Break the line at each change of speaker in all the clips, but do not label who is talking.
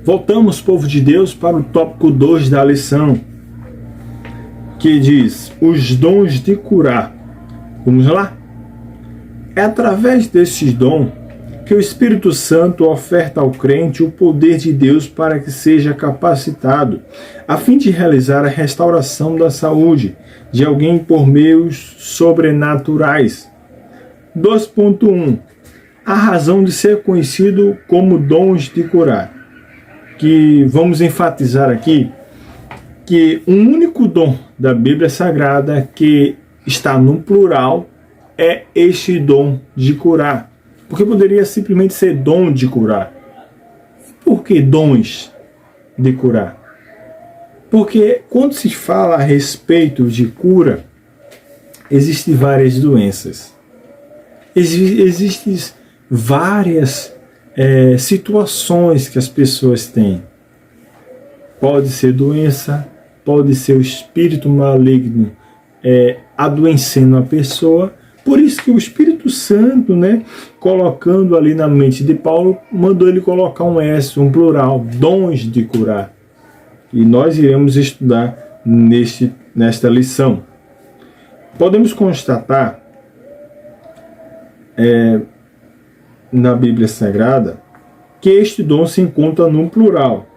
Voltamos, povo de Deus, para o tópico 2 da lição, que diz, os dons de curar. Vamos lá? É através desses dons que o Espírito Santo oferta ao crente o poder de Deus para que seja capacitado, a fim de realizar a restauração da saúde de alguém por meios sobrenaturais. 2.1. A razão de ser conhecido como dons de curar. Que vamos enfatizar aqui que um único dom da Bíblia Sagrada que está no plural é este dom de curar. Porque poderia simplesmente ser dom de curar. Por que dons de curar? Porque quando se fala a respeito de cura, existem várias doenças. Existem várias situações que as pessoas têm. Pode ser doença, pode ser o espírito maligno adoecendo a pessoa. Por isso que o Espírito Santo, colocando ali na mente de Paulo, mandou ele colocar um S, um plural, dons de curar. E nós iremos estudar nesta lição. Podemos constatar na Bíblia Sagrada que este dom se encontra no plural,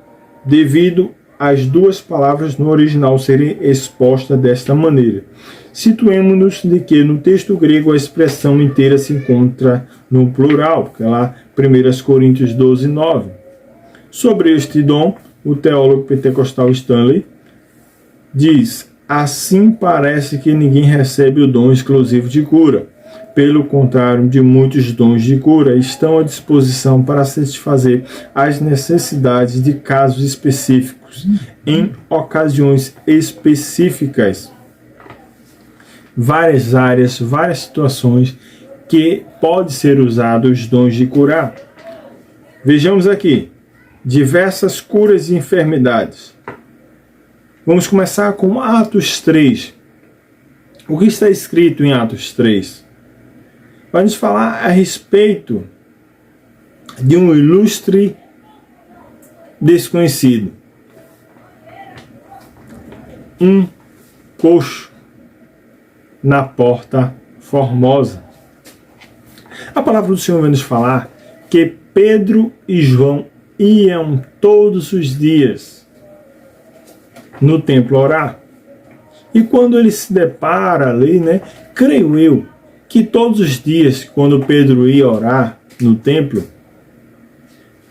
devido às duas palavras no original serem expostas desta maneira. Situemos-nos de que no texto grego a expressão inteira se encontra no plural, porque lá 1 Coríntios 12, 9. Sobre este dom, o teólogo pentecostal Stanley diz, assim parece que ninguém recebe o dom exclusivo de cura. Pelo contrário, de muitos dons de cura estão à disposição para satisfazer as necessidades de casos específicos, em ocasiões específicas. Várias áreas, várias situações que pode ser usado os dons de curar. Vejamos aqui, diversas curas e enfermidades. Vamos começar com Atos 3. O que está escrito em Atos 3? Vai nos falar a respeito de um ilustre desconhecido. Um coxo na Porta Formosa. A palavra do Senhor vai nos falar que Pedro e João iam todos os dias no templo orar. E quando ele se depara ali, creio eu, que todos os dias, quando Pedro ia orar no templo,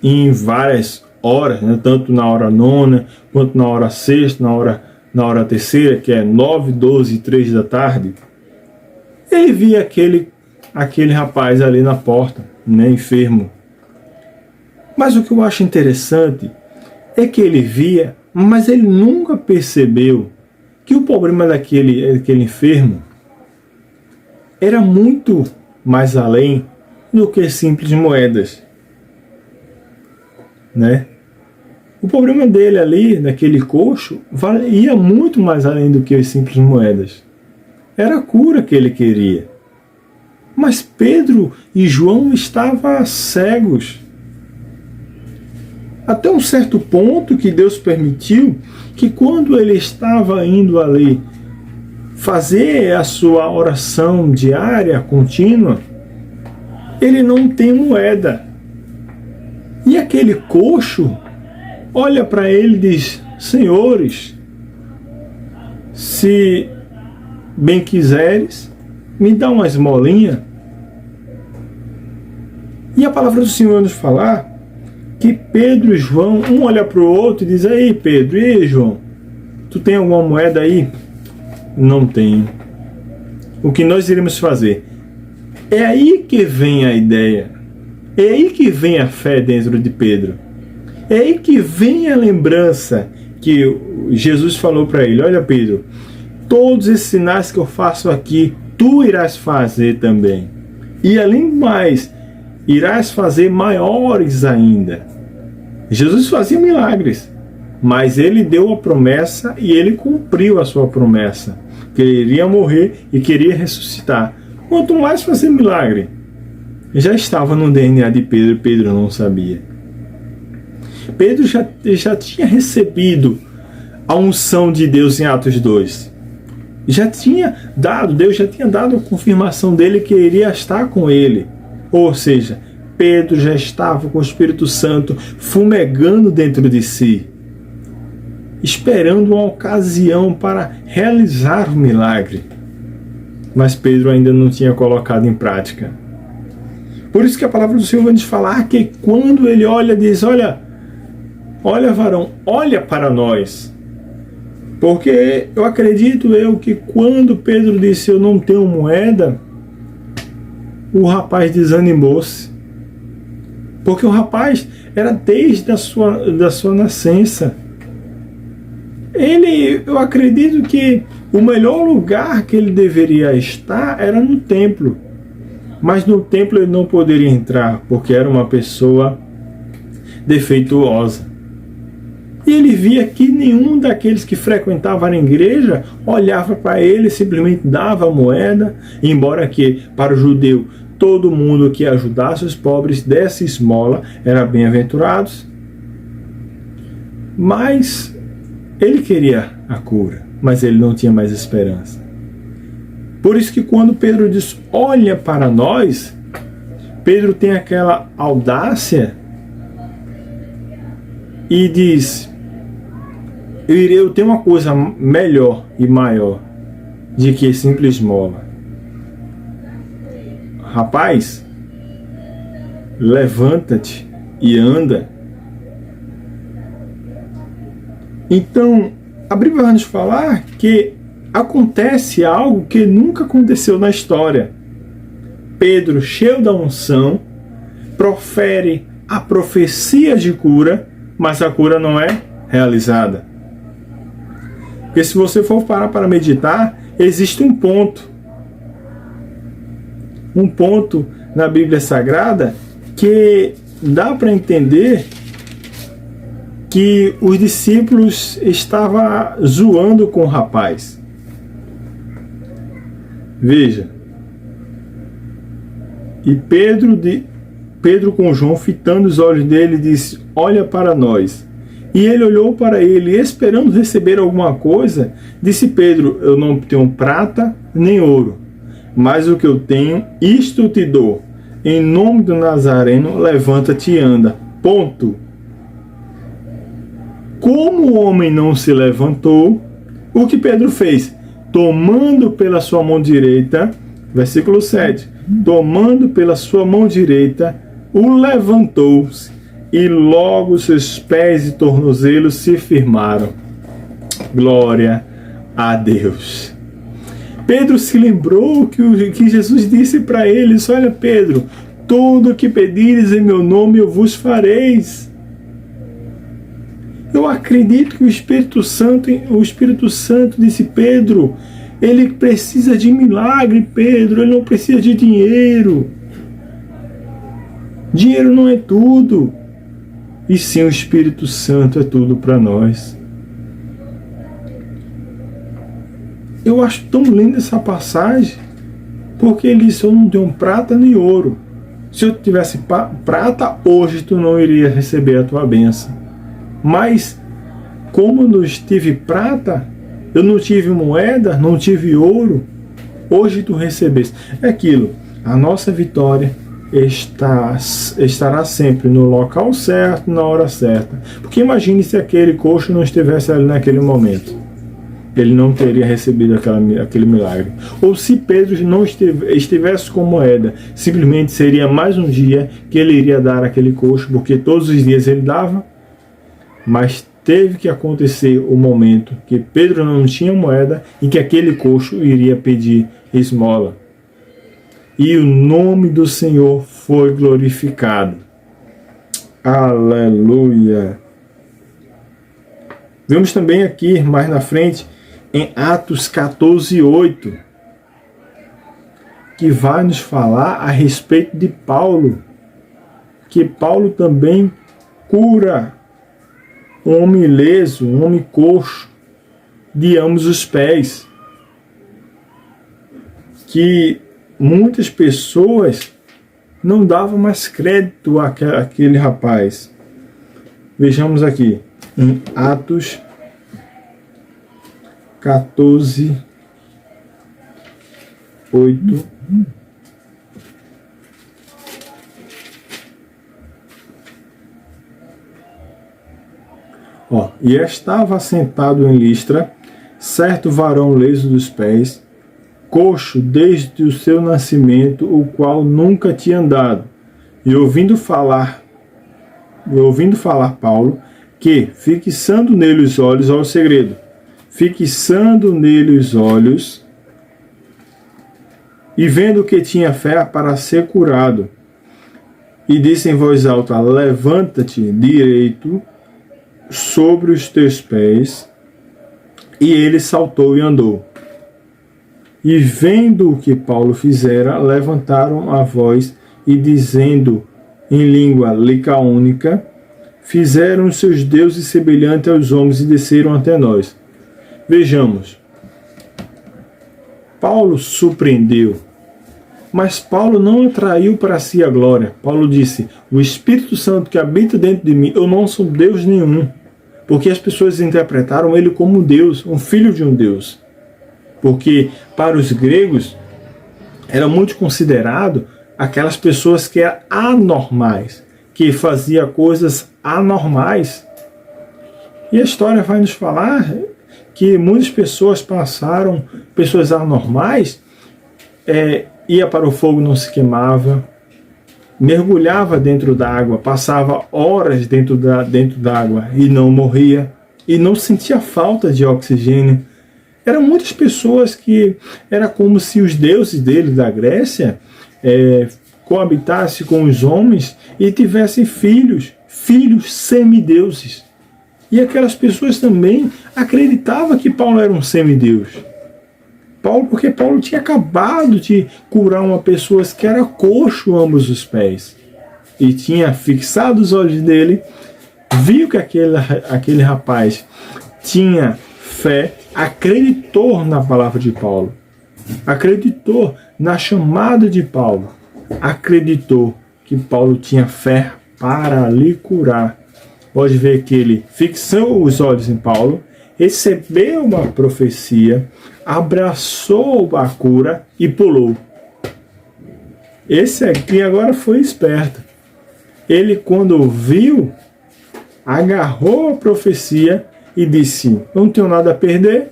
em várias horas, tanto na hora 9ª, quanto na hora 6ª, na hora 3ª, que é 9, 12 e 3 da tarde, ele via aquele rapaz ali na porta, enfermo. Mas o que eu acho interessante é que ele via, mas ele nunca percebeu que o problema daquele enfermo era muito mais além do que simples moedas. O problema dele ali, naquele coxo, ia muito mais além do que as simples moedas. Era a cura que ele queria. Mas Pedro e João estavam cegos. Até um certo ponto que Deus permitiu que quando ele estava indo ali fazer a sua oração diária, contínua, ele não tem moeda. E aquele coxo olha para ele e diz, senhores, se bem quiseres, me dá uma esmolinha. E a palavra do Senhor nos falar que Pedro e João, um olha para o outro e diz, aí Pedro, e aí João, tu tem alguma moeda aí? Não tenho. O que nós iremos fazer? É aí que vem a ideia. É aí que vem a fé dentro de Pedro. É aí que vem a lembrança que Jesus falou para ele, olha Pedro, todos esses sinais que eu faço aqui, tu irás fazer também. E além do mais, irás fazer maiores ainda. Jesus fazia milagres, mas ele deu a promessa e ele cumpriu a sua promessa, que ele iria morrer e queria ressuscitar. Quanto mais fazer milagre, já estava no DNA de Pedro, Pedro não sabia. Pedro já tinha recebido a unção de Deus em Atos 2. Deus já tinha dado a confirmação dele que iria estar com ele. Ou seja, Pedro já estava com o Espírito Santo fumegando dentro de si, esperando uma ocasião para realizar o milagre. Mas Pedro ainda não tinha colocado em prática. Por isso que a palavra do Senhor vai nos falar que quando ele olha, diz: olha varão, olha para nós. Porque eu acredito que quando Pedro disse: eu não tenho moeda, o rapaz desanimou-se. Porque o rapaz era desde a sua nascença. Eu acredito que o melhor lugar que ele deveria estar era no templo. Mas no templo ele não poderia entrar, porque era uma pessoa defeituosa. E ele via que nenhum daqueles que frequentavam a igreja olhava para ele, simplesmente dava a moeda, embora que para o judeu todo mundo que ajudasse os pobres desse esmola era bem-aventurado. Mas ele queria a cura, mas ele não tinha mais esperança. Por isso que quando Pedro diz: olha para nós, Pedro tem aquela audácia e diz: eu tenho uma coisa melhor e maior de que simples esmola. Rapaz, levanta-te e anda. Então, a Bíblia vai nos falar que acontece algo que nunca aconteceu na história. Pedro, cheio da unção, profere a profecia de cura, mas a cura não é realizada. Porque se você for parar para meditar, existe um ponto na Bíblia Sagrada que dá para entender que os discípulos estavam zoando com o rapaz. Veja. E Pedro com João, fitando os olhos dele, disse: olha para nós. E ele olhou para ele, esperando receber alguma coisa. Disse Pedro: eu não tenho prata nem ouro, mas o que eu tenho, isto te dou. Em nome do Nazareno, levanta-te e anda. Ponto. Como o homem não se levantou, o que Pedro fez? Tomando pela sua mão direita, versículo 7, tomando pela sua mão direita, o levantou-se, e logo seus pés e tornozelos se firmaram. Glória a Deus. Pedro se lembrou que Jesus disse para eles: olha, Pedro, tudo o que pedires em meu nome eu vos fareis. Eu acredito que o Espírito Santo disse: Pedro, ele precisa de milagre, Pedro, ele não precisa de dinheiro. Dinheiro não é tudo. E sim, o Espírito Santo é tudo para nós. Eu acho tão linda essa passagem, porque ele disse: eu não tenho prata nem ouro. Se eu tivesse prata, hoje tu não iria receber a tua bênção. Mas, como eu não tive prata, eu não tive moeda, não tive ouro, hoje tu recebeste. É aquilo, a nossa vitória estará sempre no local certo, na hora certa. Porque imagine se aquele coxo não estivesse ali naquele momento. Ele não teria recebido aquele milagre. Ou se Pedro não estivesse com moeda, simplesmente seria mais um dia que ele iria dar aquele coxo, porque todos os dias ele dava. Mas teve que acontecer o momento que Pedro não tinha moeda e que aquele coxo iria pedir esmola. E o nome do Senhor foi glorificado. Aleluia! Vemos também aqui, mais na frente, em Atos 14:8, que vai nos falar a respeito de Paulo, que Paulo também cura um homem ileso, um homem coxo, de ambos os pés, que muitas pessoas não davam mais crédito àquele rapaz. Vejamos aqui, em Atos 14, 8. E estava sentado em Listra certo varão leso dos pés, coxo desde o seu nascimento, o qual nunca tinha andado. E ouvindo falar Paulo, que, fixando nele os olhos, olha o segredo, fixando nele os olhos, e vendo que tinha fé para ser curado, e disse em voz alta: levanta-te direito sobre os teus pés. E ele saltou e andou. E vendo o que Paulo fizera, levantaram a voz e, dizendo em língua licaônica, fizeram os seus deuses semelhantes aos homens e desceram até nós. Vejamos. Paulo surpreendeu, mas Paulo não atraiu para si a glória. Paulo disse: o Espírito Santo que habita dentro de mim, eu não sou Deus nenhum. Porque as pessoas interpretaram ele como Deus, um filho de um Deus. Porque para os gregos era muito considerado aquelas pessoas que eram anormais, que faziam coisas anormais. E a história vai nos falar que muitas pessoas passaram, pessoas anormais, ia para o fogo, não se queimava, mergulhava dentro d'água, passava horas dentro d'água e não morria, e não sentia falta de oxigênio. Eram muitas pessoas que era como se os deuses dele da Grécia coabitassem com os homens e tivessem filhos semideuses. E aquelas pessoas também acreditavam que Paulo era um semideus. Porque Paulo tinha acabado de curar uma pessoa que era coxo ambos os pés. E tinha fixado os olhos dele, viu que aquele rapaz tinha fé, acreditou na palavra de Paulo, acreditou na chamada de Paulo, acreditou que Paulo tinha fé para lhe curar. Pode ver que ele fixou os olhos em Paulo, recebeu uma profecia, abraçou a cura e pulou. Esse aqui agora foi esperto. Ele, quando viu, agarrou a profecia e disse: não tenho nada a perder,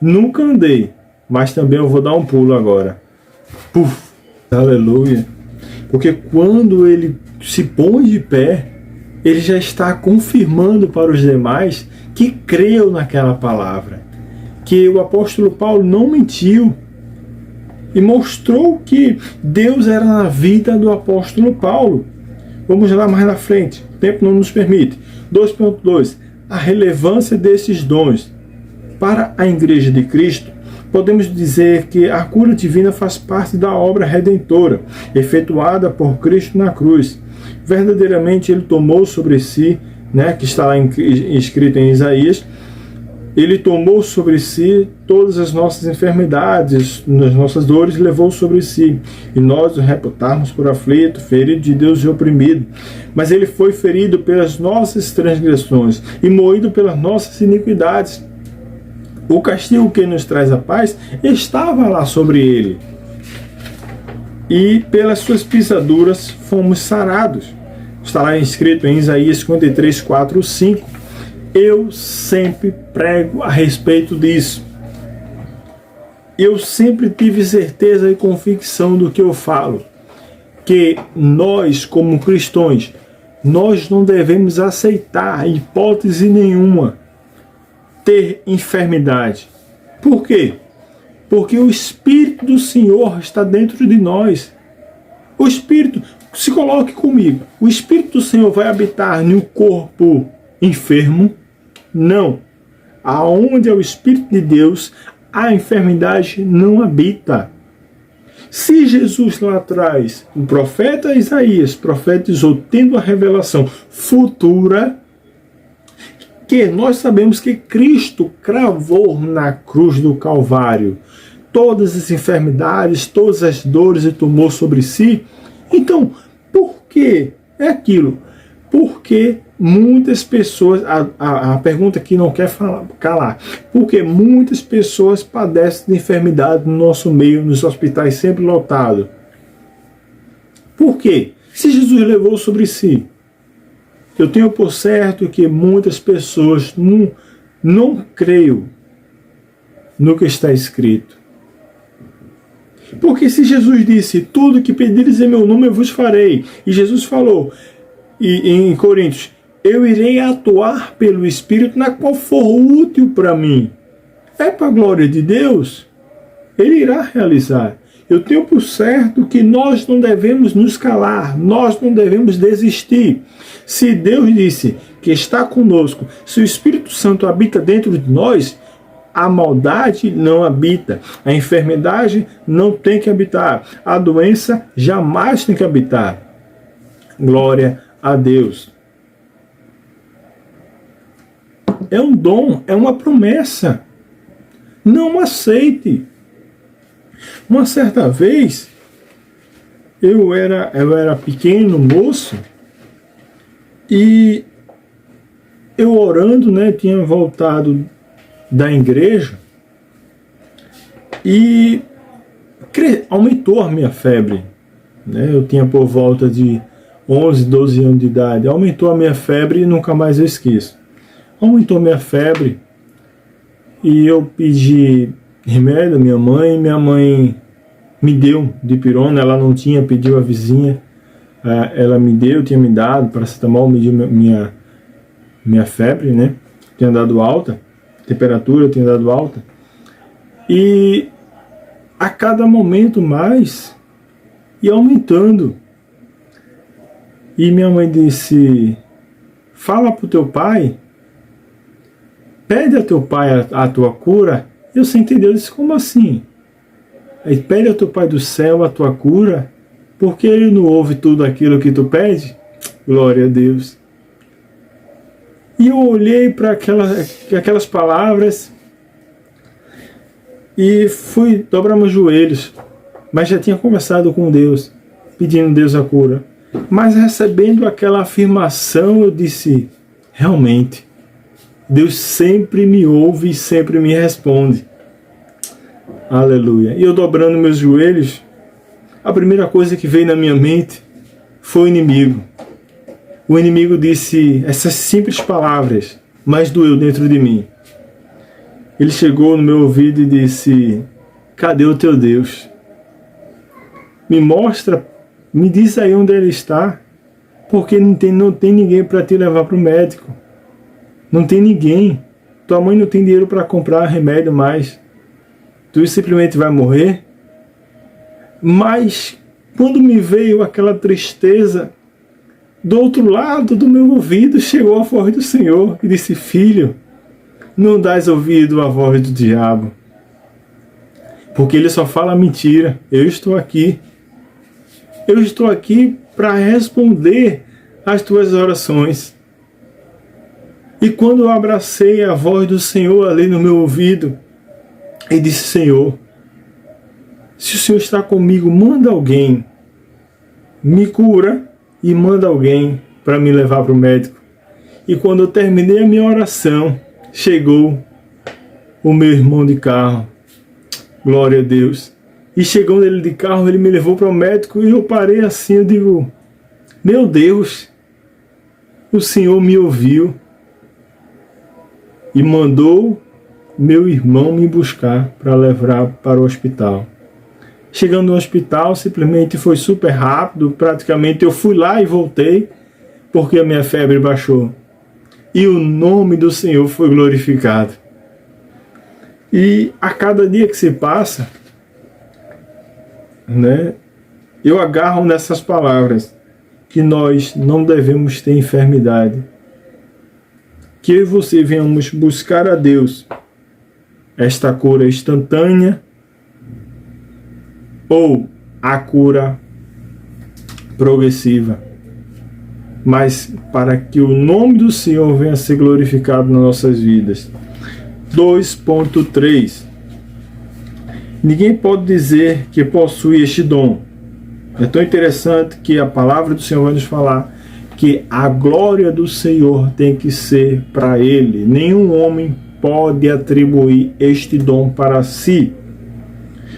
nunca andei, mas também eu vou dar um pulo agora. Puf! Aleluia! Porque quando ele se põe de pé, ele já está confirmando para os demais que creu naquela palavra, que o apóstolo Paulo não mentiu e mostrou que Deus era na vida do apóstolo Paulo. Vamos lá mais na frente, o tempo não nos permite. 2.2. A relevância desses dons. Para a Igreja de Cristo, podemos dizer que a cura divina faz parte da obra redentora, efetuada por Cristo na cruz. Verdadeiramente ele tomou sobre si, que está lá escrito em Isaías, ele tomou sobre si todas as nossas enfermidades, as nossas dores levou sobre si, e nós o reputarmos por aflito, ferido de Deus e oprimido. Mas ele foi ferido pelas nossas transgressões e moído pelas nossas iniquidades. O castigo que nos traz a paz estava lá sobre ele, e pelas suas pisaduras fomos sarados. Está lá escrito em Isaías 53, 4, 5. Eu sempre prego a respeito disso. Eu sempre tive certeza e convicção do que eu falo. Que nós, como cristãos, nós não devemos aceitar, em hipótese nenhuma, ter enfermidade. Por quê? Porque o Espírito do Senhor está dentro de nós. O Espírito, se coloque comigo, o Espírito do Senhor vai habitar no corpo enfermo? Não. Aonde é o Espírito de Deus, a enfermidade não habita. Se Jesus lá atrás, o profeta Isaías profetizou, tendo a revelação futura, que nós sabemos que Cristo cravou na cruz do Calvário todas as enfermidades, todas as dores e tomou sobre si. Então, por que é aquilo? Porque muitas pessoas, a pergunta aqui não quer calar, porque muitas pessoas padecem de enfermidade no nosso meio, nos hospitais sempre lotados. Por quê? Se Jesus levou sobre si, eu tenho por certo que muitas pessoas não creem no que está escrito. Porque se Jesus disse, tudo que pedires em meu nome eu vos farei, e Jesus falou em Coríntios, eu irei atuar pelo Espírito na qual for útil para mim, é para a glória de Deus, Ele irá realizar. Eu tenho por certo que nós não devemos nos calar, nós não devemos desistir. Se Deus disse que está conosco, se o Espírito Santo habita dentro de nós, a maldade não habita, a enfermidade não tem que habitar, a doença jamais tem que habitar. Glória a Deus. É um dom, é uma promessa. Não aceite. Uma certa vez, eu era pequeno, moço, e eu orando, né, tinha voltado da igreja e aumentou a minha febre, né? Eu tinha por volta de 11, 12 anos de idade, aumentou a minha febre e nunca mais eu esqueço. Aumentou a minha febre e eu pedi remédio à minha mãe me deu dipirona, ela não tinha, pediu a vizinha, ela me deu, tinha me dado paracetamol, mediu minha febre, né? Tinha dado alta, temperatura tinha dado alta, e a cada momento mais ia aumentando. E minha mãe disse, fala para o teu pai, pede a teu pai a tua cura. Eu sem entender, eu disse, como assim? Aí, pede ao teu pai do céu a tua cura, porque ele não ouve tudo aquilo que tu pede? Glória a Deus. E eu olhei para aquelas palavras e fui dobrar meus joelhos, mas já tinha conversado com Deus, pedindo a Deus a cura. Mas recebendo aquela afirmação, eu disse, realmente, Deus sempre me ouve e sempre me responde. Aleluia. E eu dobrando meus joelhos, a primeira coisa que veio na minha mente foi o inimigo. O inimigo disse essas simples palavras, mas doeu dentro de mim. Ele chegou no meu ouvido e disse, cadê o teu Deus? Me mostra, me diz aí onde ele está, porque não tem ninguém para te levar para o médico. Não tem ninguém. Tua mãe não tem dinheiro para comprar remédio mais. Tu simplesmente vai morrer. Mas quando me veio aquela tristeza, do outro lado do meu ouvido chegou a voz do Senhor e disse, filho, não dás ouvido à voz do diabo, porque ele só fala mentira. Eu estou aqui. Eu estou aqui para responder às tuas orações. E quando eu abracei a voz do Senhor ali no meu ouvido, e disse, Senhor, se o Senhor está comigo, manda alguém, me cura e manda alguém para me levar para o médico. E quando eu terminei a minha oração, chegou o meu irmão de carro, glória a Deus. E chegando ele de carro, ele me levou para o médico e eu parei assim, eu digo, meu Deus, o Senhor me ouviu e mandou meu irmão me buscar para levar para o hospital. Chegando no hospital, simplesmente foi super rápido, praticamente eu fui lá e voltei, porque a minha febre baixou. E o nome do Senhor foi glorificado. E a cada dia que se passa, né, eu agarro nessas palavras, que nós não devemos ter enfermidade. Que eu e você venhamos buscar a Deus esta cura instantânea ou a cura progressiva, mas para que o nome do Senhor venha a ser glorificado nas nossas vidas. 2.3 Ninguém pode dizer que possui este dom. É tão interessante que a palavra do Senhor vai nos falar que a glória do Senhor tem que ser para Ele. Nenhum homem pode atribuir este dom para si.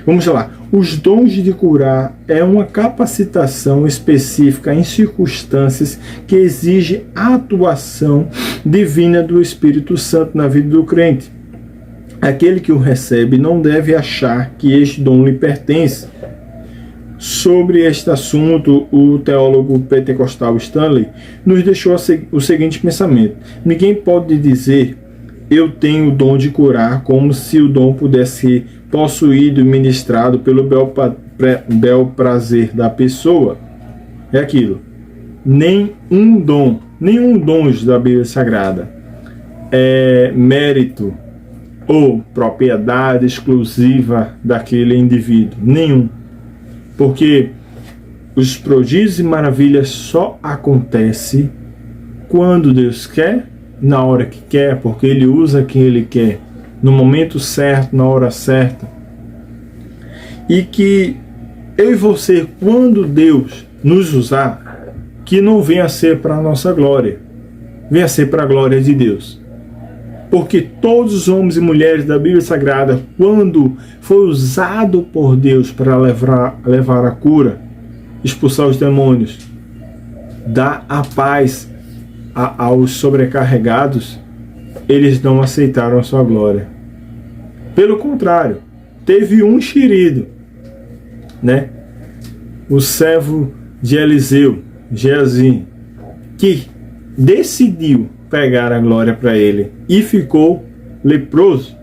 Vamos lá. Os dons de curar é uma capacitação específica em circunstâncias que exige a atuação divina do Espírito Santo na vida do crente. Aquele que o recebe não deve achar que este dom lhe pertence. Sobre este assunto, o teólogo pentecostal Stanley nos deixou o seguinte pensamento: ninguém pode dizer eu tenho o dom de curar como se o dom pudesse ser possuído e ministrado pelo bel prazer da pessoa. É aquilo. Nenhum dom da Bíblia Sagrada é mérito ou propriedade exclusiva daquele indivíduo. Nenhum. Porque os prodígios e maravilhas só acontecem quando Deus quer, na hora que quer, porque Ele usa quem Ele quer, no momento certo, na hora certa. E que eu e você, quando Deus nos usar, que não venha a ser para a nossa glória, venha a ser para a glória de Deus. Porque todos os homens e mulheres da Bíblia Sagrada, quando foi usado por Deus para levar a cura, expulsar os demônios, dar a paz aos sobrecarregados, eles não aceitaram a sua glória. Pelo contrário, teve um enxerido, né? O servo de Eliseu, Geazi, que decidiu pegar a glória para ele e ficou leproso.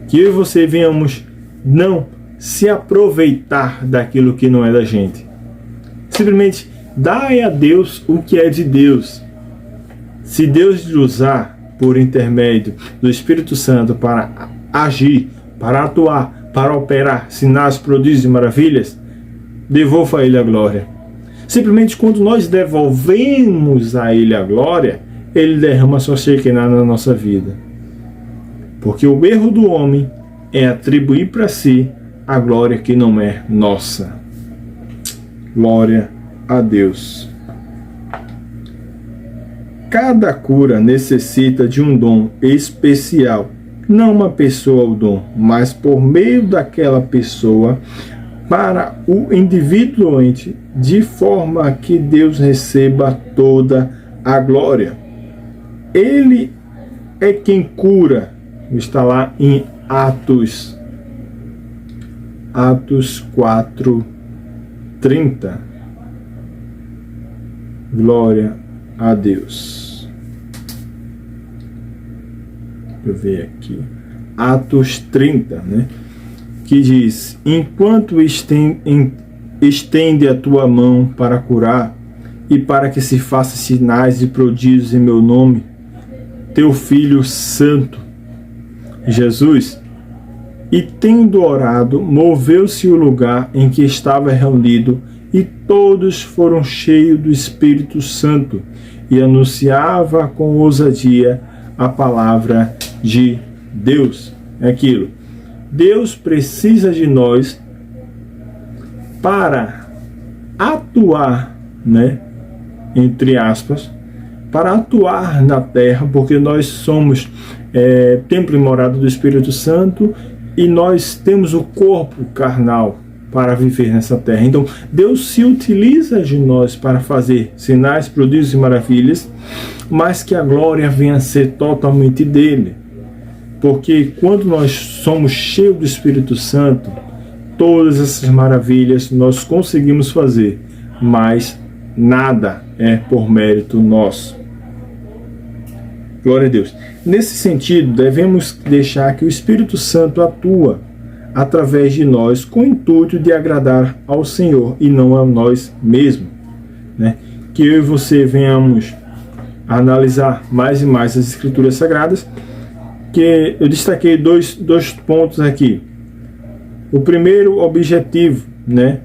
Que eu e você venhamos não se aproveitar daquilo que não é da gente. Simplesmente dai a Deus o que é de Deus. Se Deus lhe usar por intermédio do Espírito Santo para agir, para atuar, para operar sinais, prodígios e maravilhas, devolva a Ele a glória. Simplesmente quando nós devolvemos a Ele a glória, Ele derrama a sua Shekinah na nossa vida. Porque o erro do homem é atribuir para si a glória que não é nossa. Glória a Deus. Cada cura necessita de um dom especial. Não uma pessoa o dom, mas por meio daquela pessoa para o indivíduo doente, de forma que Deus receba toda a glória. Ele é quem cura. Está lá em Atos 4:30. Glória a Deus. Deixa eu ver aqui. Atos 30, né? Que diz: enquanto estende a tua mão para curar e para que se faça sinais e prodígios em meu nome, teu Filho Santo, Jesus, e tendo orado, moveu-se o lugar em que estava reunido, e todos foram cheios do Espírito Santo, e anunciava com ousadia a palavra de Deus. É aquilo. Deus precisa de nós para atuar, né? Entre aspas, para atuar na terra, porque nós somos templo e morada do Espírito Santo e nós temos o corpo carnal para viver nessa terra. Então, Deus se utiliza de nós para fazer sinais, prodígios e maravilhas, mas que a glória venha a ser totalmente dele. Porque quando nós somos cheios do Espírito Santo, todas essas maravilhas nós conseguimos fazer, mas nada é por mérito nosso. Glória a Deus. Nesse sentido, devemos deixar que o Espírito Santo atua através de nós com o intuito de agradar ao Senhor e não a nós mesmos, né? Que eu e você venhamos a analisar mais e mais as Escrituras Sagradas, que eu destaquei dois pontos aqui. O primeiro objetivo, né,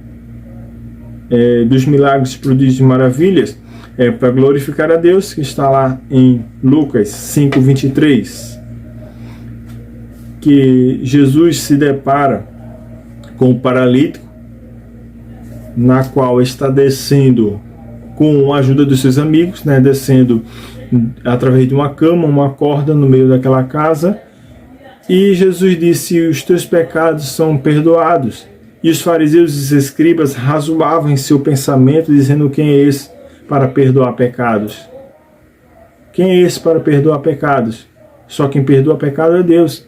dos milagres, prodígios e maravilhas é para glorificar a Deus, que está lá em Lucas 5:23, que Jesus se depara com o paralítico, na qual está descendo com a ajuda dos seus amigos, né, descendo através de uma cama, uma corda no meio daquela casa. E Jesus disse: os teus pecados são perdoados. E os fariseus e os escribas razoavam em seu pensamento, dizendo: quem é esse para perdoar pecados? Quem é esse para perdoar pecados? Só quem perdoa pecado é Deus.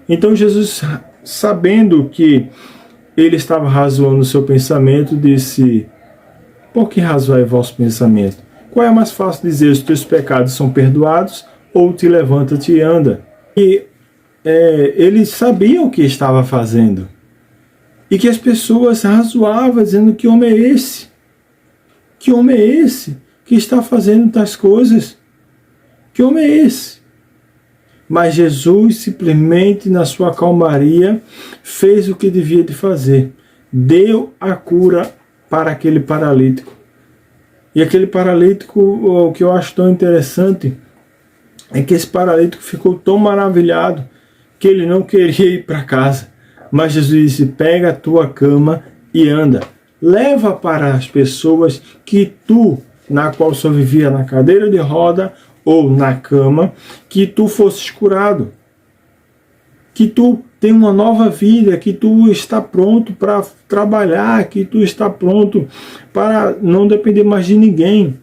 Então Jesus, sabendo que ele estava razoando o seu pensamento, disse: por que razoai vosso pensamento? Qual é mais fácil dizer: os teus pecados são perdoados, ou te levanta-te e anda? E ele sabia o que estava fazendo. E que as pessoas razoavam, dizendo: que homem é esse? Que homem é esse que está fazendo tais coisas? Que homem é esse? Mas Jesus simplesmente, na sua calmaria, fez o que devia de fazer. Deu a cura para aquele paralítico. E aquele paralítico, o que eu acho tão interessante, é que esse paralítico ficou tão maravilhado que ele não queria ir para casa. Mas Jesus disse: pega a tua cama e anda. Leva para as pessoas que tu, na qual só vivia na cadeira de roda ou na cama, que tu fosses curado. Que tu tem uma nova vida, que tu está pronto para trabalhar, que tu está pronto para não depender mais de ninguém.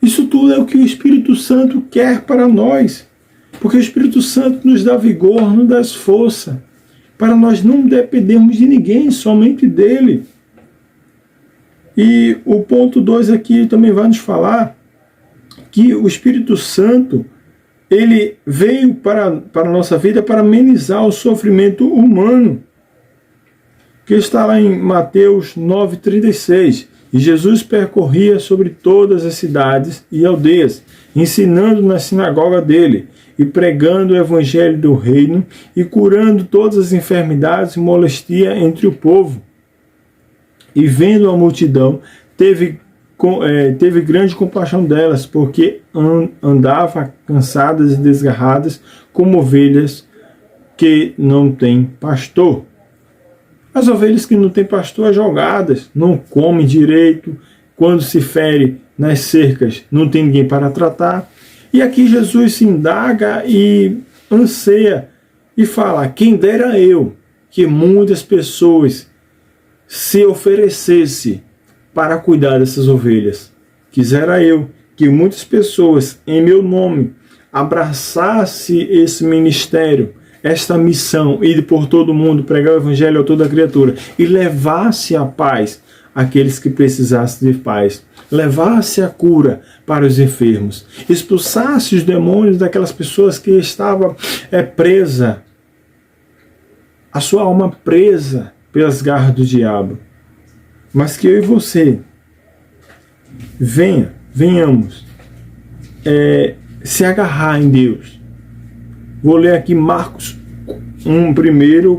Isso tudo é o que o Espírito Santo quer para nós. Porque o Espírito Santo nos dá vigor, nos dá força, para nós não dependermos de ninguém, somente dele. E o ponto 2 aqui também vai nos falar que o Espírito Santo, ele veio para a nossa vida para amenizar o sofrimento humano, que está lá em Mateus 9,36. E Jesus percorria sobre todas as cidades e aldeias, ensinando na sinagoga dele, e pregando o evangelho do reino, e curando todas as enfermidades e molestia entre o povo. E vendo a multidão, teve grande compaixão delas, porque andava cansadas e desgarradas, como ovelhas que não têm pastor. As ovelhas que não têm pastor, jogadas, não comem direito, quando se fere nas cercas, não tem ninguém para tratar. E aqui Jesus se indaga e anseia e fala: quem dera eu que muitas pessoas se oferecessem para cuidar dessas ovelhas. Quisera eu que muitas pessoas, em meu nome, abraçassem esse ministério, esta missão, ir por todo mundo, pregar o evangelho a toda criatura, e levasse a paz àqueles que precisassem de paz, levasse a cura para os enfermos, expulsasse os demônios daquelas pessoas que estavam presa, a sua alma presa pelas garras do diabo. Mas que eu e você venhamos se agarrar em Deus. Vou ler aqui Marcos 1,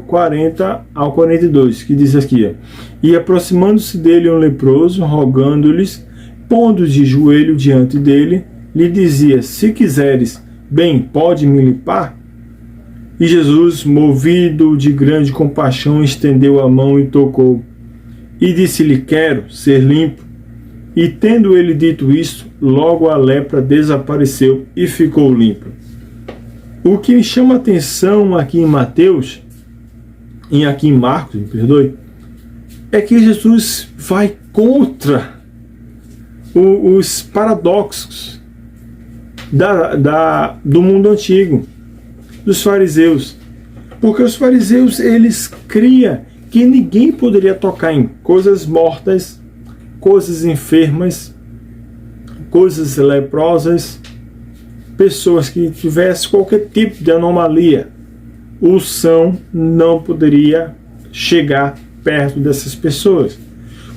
40 ao 42, que diz aqui: e aproximando-se dele um leproso, rogando-lhes, pondo de joelho diante dele, lhe dizia: se quiseres, bem, pode me limpar? E Jesus, movido de grande compaixão, estendeu a mão e tocou. E disse-lhe: quero ser limpo. E tendo ele dito isso, logo a lepra desapareceu e ficou limpa. O que me chama a atenção aqui em Mateus, e aqui em Marcos, me perdoe, é que Jesus vai contra os paradoxos do mundo antigo, dos fariseus. Porque os fariseus, eles criam que ninguém poderia tocar em coisas mortas, coisas enfermas, coisas leprosas, pessoas que tivessem qualquer tipo de anomalia. O são não poderia chegar perto dessas pessoas.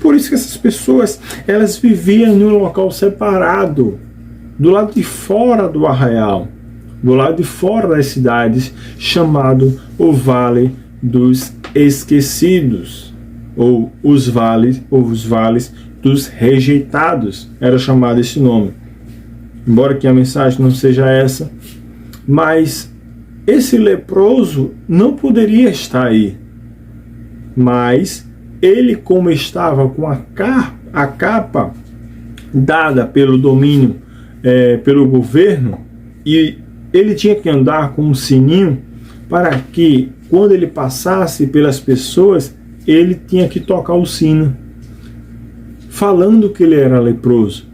Por isso que essas pessoas, elas viviam em um local separado, do lado de fora do arraial, do lado de fora das cidades, chamado o Vale dos Esquecidos, ou os vales dos Rejeitados, era chamado esse nome. Embora que a mensagem não seja essa, mas esse leproso não poderia estar aí. Mas ele, como estava com a capa dada pelo domínio, pelo governo, e ele tinha que andar com um sininho para que, quando ele passasse pelas pessoas, ele tinha que tocar o sino, falando que ele era leproso,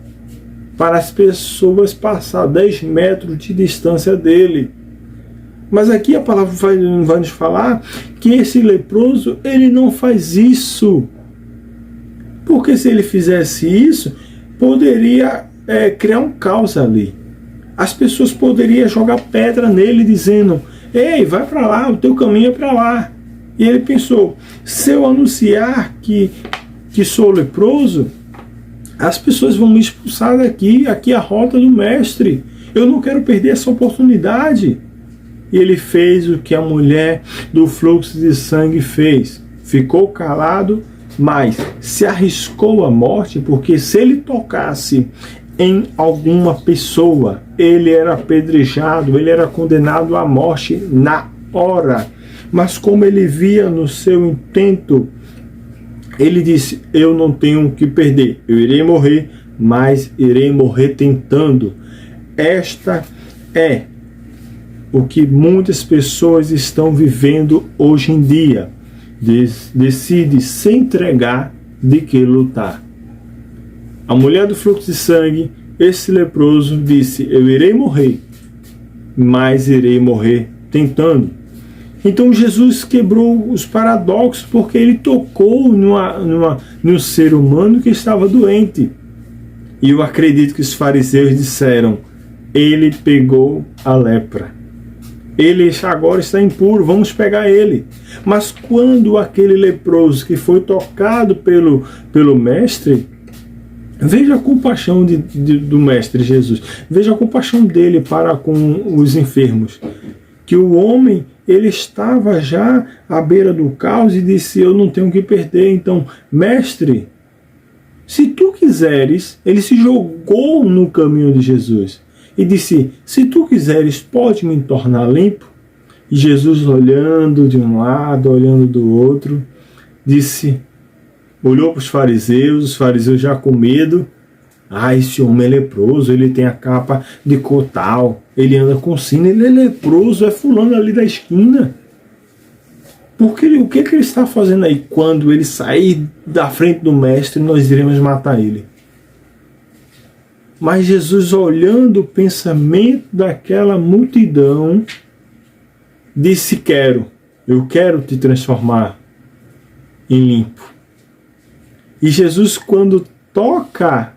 para as pessoas passar 10 metros de distância dele. Mas aqui a palavra vai nos falar que esse leproso, ele não faz isso. Porque se ele fizesse isso, poderia criar um caos ali. As pessoas poderiam jogar pedra nele dizendo: ei, vai para lá, o teu caminho é para lá. E ele pensou: se eu anunciar que sou leproso, as pessoas vão me expulsar daqui, aqui é a rota do mestre. Eu não quero perder essa oportunidade. E ele fez o que a mulher do fluxo de sangue fez. Ficou calado, mas se arriscou à morte, porque se ele tocasse em alguma pessoa, ele era apedrejado, ele era condenado à morte na hora. Mas como ele via no seu intento, ele disse: eu não tenho o que perder, eu irei morrer, mas irei morrer tentando. Esta é o que muitas pessoas estão vivendo hoje em dia. Decide se entregar de que lutar. A mulher do fluxo de sangue, esse leproso, disse: eu irei morrer, mas irei morrer tentando. Então Jesus quebrou os paradoxos, porque ele tocou no ser humano que estava doente. E eu acredito que os fariseus disseram: ele pegou a lepra. Ele agora está impuro, vamos pegar ele. Mas quando aquele leproso que foi tocado pelo mestre, veja a compaixão do mestre Jesus, veja a compaixão dele para com os enfermos, que o homem, ele estava já à beira do caos e disse: eu não tenho o que perder, então, mestre, se tu quiseres, ele se jogou no caminho de Jesus e disse: se tu quiseres, pode me tornar limpo? E Jesus, olhando de um lado, olhando do outro, disse, olhou para os fariseus já com medo: ah, esse homem é leproso, ele tem a capa de cotal, ele anda com sino, ele é leproso, é fulano ali da esquina. Porque o que ele está fazendo aí? Quando ele sair da frente do mestre, nós iremos matar ele. Mas Jesus, olhando o pensamento daquela multidão, disse: eu quero te transformar em limpo. E Jesus, quando toca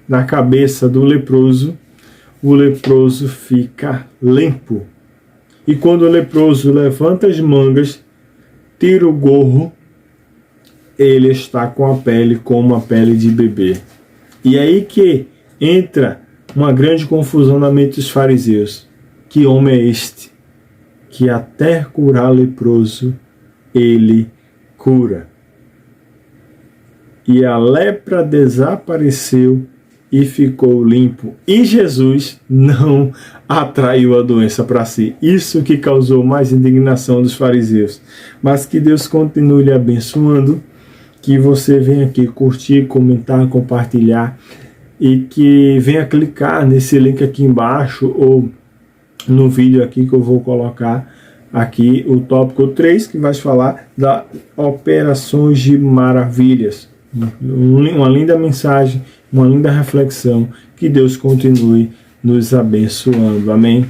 na cabeça do leproso, o leproso fica limpo. E quando o leproso levanta as mangas, tira o gorro, ele está com a pele como a pele de bebê. E aí que entra uma grande confusão na mente dos fariseus. Que homem é este que até curar leproso, ele cura? E a lepra desapareceu e ficou limpo. E Jesus não atraiu a doença para si. Isso que causou mais indignação dos fariseus. Mas que Deus continue lhe abençoando, que você venha aqui curtir, comentar, compartilhar, e que venha clicar nesse link aqui embaixo ou no vídeo aqui que eu vou colocar aqui, o tópico 3, que vai falar das operações de maravilhas. Uma linda mensagem, uma linda reflexão. Que Deus continue nos abençoando. Amém.